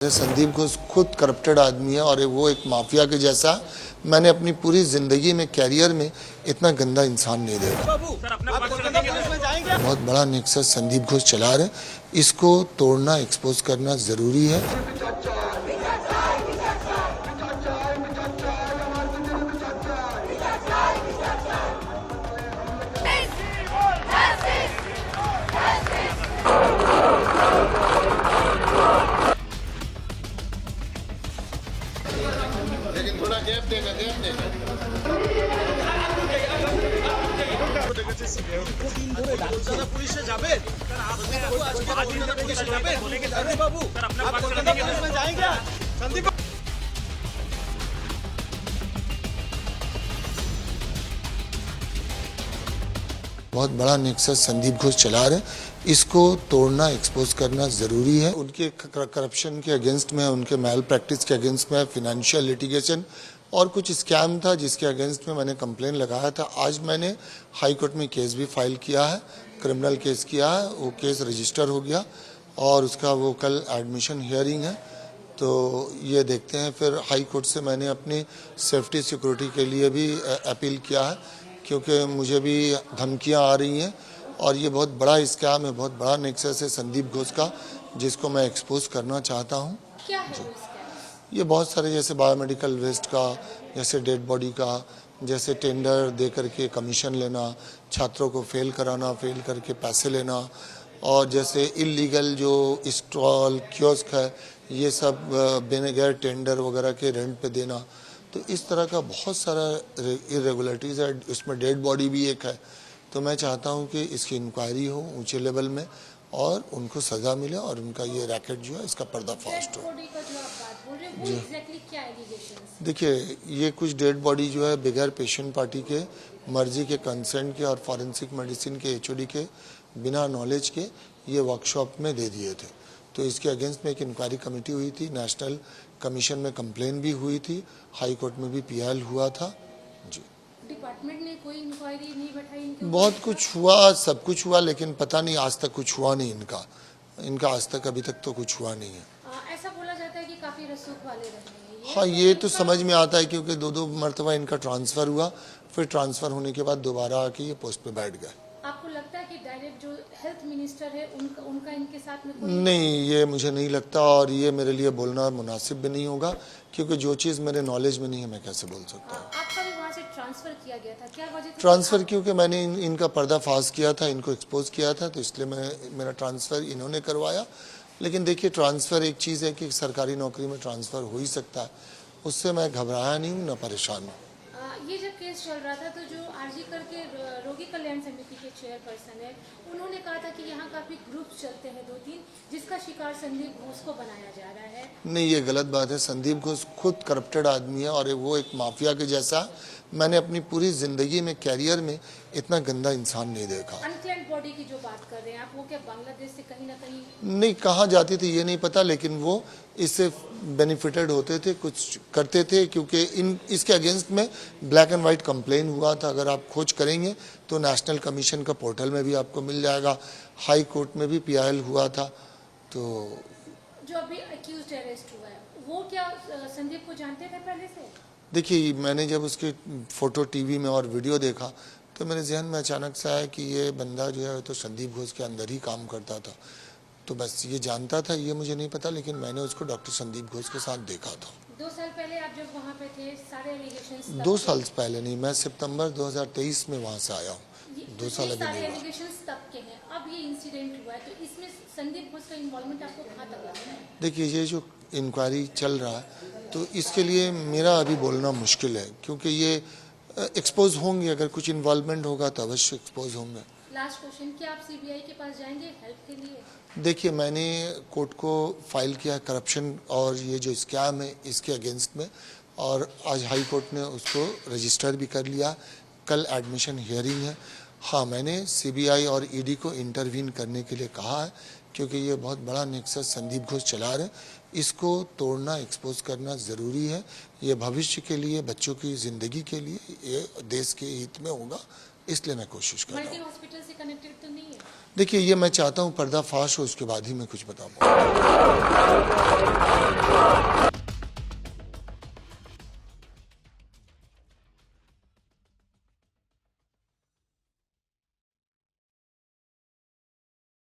संदीप घोष खुद करप्टेड आदमी है और वो एक माफिया के जैसा। मैंने अपनी पूरी जिंदगी में, कैरियर में इतना गंदा इंसान नहीं देखा। बहुत बड़ा नेक्सस संदीप घोष चला रहे, इसको तोड़ना, एक्सपोज करना जरूरी है। लेकिन थोड़ा गैप देगा। পুলিশে যাবে বাবু जाएंगे संदीप। बहुत बड़ा नेक्सस संदीप घोष चला रहे, इसको तोड़ना, एक्सपोज करना जरूरी है। उनके करप्शन के अगेंस्ट में, उनके मैल प्रैक्टिस के अगेंस्ट में, फाइनेंशियल लिटिगेशन और कुछ स्कैम था जिसके अगेंस्ट में मैंने कंप्लेन लगाया था। आज मैंने हाई कोर्ट में केस भी फाइल किया है, क्रिमिनल केस किया है। वो केस रजिस्टर हो गया और उसका वो कल एडमिशन हियरिंग है, तो ये देखते हैं। फिर हाई कोर्ट से मैंने अपनी सेफ्टी सिक्योरिटी के लिए भी अपील किया है, क्योंकि मुझे भी धमकियां आ रही हैं और ये बहुत बड़ा स्कैम है, बहुत बड़ा नेक्सस है संदीप घोष का, जिसको मैं एक्सपोज करना चाहता हूँ। क्या है ये बहुत सारे, जैसे बायोमेडिकल वेस्ट का, जैसे डेड बॉडी का, जैसे टेंडर दे करके कमीशन लेना, छात्रों को फेल कराना, फेल करके पैसे लेना, और जैसे इलीगल जो स्टॉल कियोस्क है ये सब बिना गैर टेंडर वगैरह के रेंट पे देना। तो इस तरह का बहुत सारा इरेगुलरिटीज़ है। उसमें डेड बॉडी भी एक है। तो मैं चाहता हूँ कि इसकी इंक्वायरी हो ऊंचे लेवल में और उनको सज़ा मिले और उनका ये रैकेट जो है इसका पर्दाफाश हो। देखिए, ये कुछ डेड बॉडी जो है बगैर पेशेंट पार्टी के, मर्जी के, कंसेंट के और फॉरेंसिक मेडिसिन के, एचओडी के, बिना नॉलेज के ये वर्कशॉप में दे दिए थे। तो इसके अगेंस्ट में एक इंक्वायरी कमेटी हुई थी, नेशनल कमीशन में कंप्लेन भी हुई थी, हाई कोर्ट में भी पीएल हुआ था। जी, डिपार्टमेंट ने कोई इंक्वायरी नहीं बैठाई? बहुत कुछ हुआ, सब कुछ हुआ, लेकिन पता नहीं आज तक कुछ हुआ नहीं इनका आज तक अभी तक तो कुछ हुआ नहीं है। ऐसा बोला जाता है कि काफी रसूख वाले रहे हैं। हाँ, ये तो समझ में आता है, क्योंकि दो मरतबा इनका ट्रांसफ़र हुआ, फिर ट्रांसफ़र होने के बाद दोबारा आके ये पोस्ट पे बैठ गए। आपको लगता है कि डायरेक्ट जो हेल्थ मिनिस्टर है उनका इनके साथ में कोई? नहीं, ये मुझे नहीं लगता, और ये मेरे लिए बोलना मुनासिब भी नहीं होगा, क्योंकि जो चीज़ मेरे नॉलेज में नहीं है मैं कैसे बोल सकता हूँ। आपका भी वहाँ से ट्रांसफर किया गया था, क्या वजह थी? ट्रांसफ़र क्योंकि मैंने इनका पर्दाफाश किया था, इनको एक्सपोज किया था, तो इसलिए मेरा ट्रांसफ़र इन्होंने करवाया। लेकिन देखिए, ट्रांसफ़र एक चीज़ है कि सरकारी नौकरी में ट्रांसफ़र हो ही सकता है, उससे मैं घबराया नहीं हूँ, न परेशान हूँ। ये जब केस चल रहा था तो जो आरजी करके रोगी कल्याण समिति के चेयरपर्सन है, उन्होंने कहा था कि यहाँ काफी ग्रुप चलते हैं 2-3, जिसका शिकार संदीप घोष को बनाया जा रहा है। नहीं, ये गलत बात है। संदीप घोष खुद करप्टेड आदमी है और वो एक माफिया के जैसा। मैंने अपनी पूरी जिंदगी में, कैरियर में इतना गंदा इंसान नहीं देखा। अनक्लेम्ड बॉडी की जो बात कर रहे हैं आप, वो क्या बांग्लादेश से कहीं ना कहीं? नहीं, कहाँ जाती थी ये नहीं पता, लेकिन वो इससे बेनिफिटेड होते थे, कुछ करते थे, क्योंकि इसके अगेंस्ट में ब्लैक एंड वाइट कंप्लेन हुआ था। अगर आप खोज करेंगे तो नेशनल कमीशन का पोर्टल में भी आपको मिल जाएगा, हाई कोर्ट में भी पीआईएल हुआ था। तो जो अभी अक्यूज्ड अरेस्ट हुआ है, वो क्या संदीप को जानते थे पहले से? देखिए, मैंने जब उसके फोटो टीवी में और वीडियो देखा तो मेरे जहन में अचानक से आया कि ये बंदा जो है तो संदीप घोष के अंदर ही काम करता था। तो बस ये जानता था, ये मुझे नहीं पता, लेकिन मैंने उसको डॉक्टर संदीप घोष के साथ देखा था। 2 साल पहले आप जब वहाँ पे थे, सारे एलिगेशंस 2 साल पहले नहीं, मैं सितंबर 2023 में वहाँ से आया हूँ। 2 साल अभी नहीं हुआ। एलिगेशंस तब के हैं, अब ये इंसिडेंट हुआ है, तो इसमें संदीप घोष का इन्वॉल्वमेंट आपको कहाँ तक लगता है? देखिए, ये जो इंक्वायरी चल रहा है तो इसके लिए मेरा अभी बोलना मुश्किल है, क्योंकि ये एक्सपोज होंगे, अगर कुछ इन्वॉल्वमेंट होगा तो अवश्य एक्सपोज होंगे। लास्ट क्वेश्चन, क्या आप सीबीआई के पास जाएंगे हेल्प के लिए? देखिए, मैंने कोर्ट को फाइल किया करप्शन और ये जो स्कैम है इसके अगेंस्ट में, और आज हाई कोर्ट ने उसको रजिस्टर भी कर लिया। कल एडमिशन हियरिंग है। हाँ, मैंने सीबीआई और ईडी को इंटरवीन करने के लिए कहा है, क्योंकि ये बहुत बड़ा नेक्सस संदीप घोष चला रहे, इसको तोड़ना, एक्सपोज करना ज़रूरी है। ये भविष्य के लिए, बच्चों की ज़िंदगी के लिए, ये देश के हित में होगा, इसलिए मैं कोशिश कर रहा हूँ। मल्टी हॉस्पिटल से कनेक्टेड तो नहीं है? देखिए, ये मैं चाहता हूँ पर्दाफाश हो, उसके बाद ही मैं कुछ बता पाऊँ।